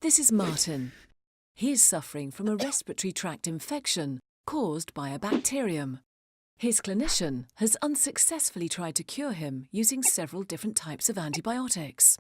This is Martin. He is suffering from a respiratory tract infection caused by a bacterium. His clinician has unsuccessfully tried to cure him using several different types of antibiotics.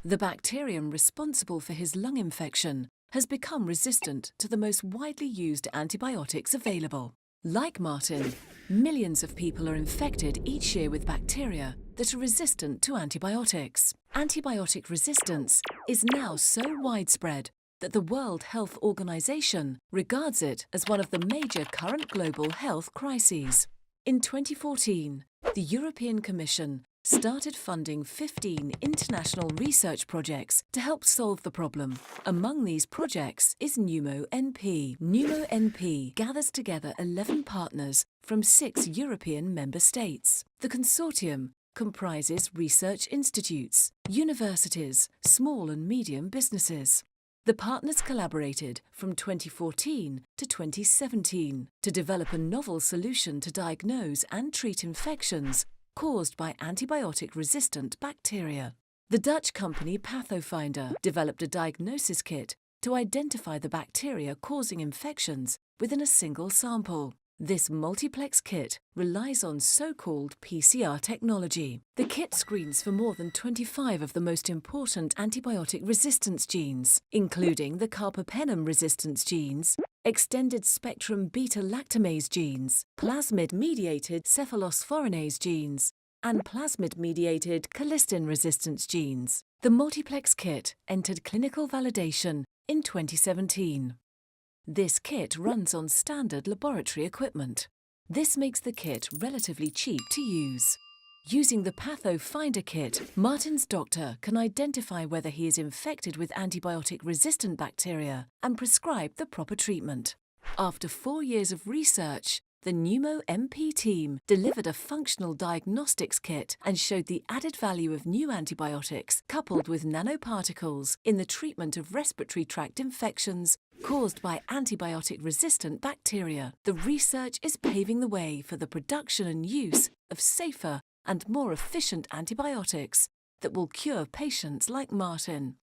The bacterium responsible for his lung infection has become resistant to the most widely used antibiotics available. Like Martin, millions of people are infected each year with bacteria that are resistant to antibiotics. Antibiotic resistance is now so widespread that the World Health Organization regards it as one of the major current global health crises. In 2014, the European Commission started funding 15 international research projects to help solve the problem. Among these projects is PneumoNP. PneumoNP gathers together 11 partners from 6 European member states. The consortium comprises research institutes, universities, small and medium businesses. The partners collaborated from 2014 to 2017 to develop a novel solution to diagnose and treat infections caused by antibiotic-resistant bacteria. The Dutch company PathoFinder developed a diagnosis kit to identify the bacteria causing infections within a single sample. This multiplex kit relies on so-called PCR technology. The kit screens for more than 25 of the most important antibiotic resistance genes, including the carbapenem resistance genes, extended-spectrum beta-lactamase genes, plasmid-mediated cephalosporinase genes, and plasmid-mediated colistin resistance genes. The multiplex kit entered clinical validation in 2017. This kit runs on standard laboratory equipment. This makes the kit relatively cheap to use. Using the PathoFinder kit, Martin's doctor can identify whether he is infected with antibiotic-resistant bacteria and prescribe the proper treatment. After 4 years of research, the PneumoNP team delivered a functional diagnostics kit and showed the added value of new antibiotics coupled with nanoparticles in the treatment of respiratory tract infections caused by antibiotic-resistant bacteria. The research is paving the way for the production and use of safer and more efficient antibiotics that will cure patients like Martin.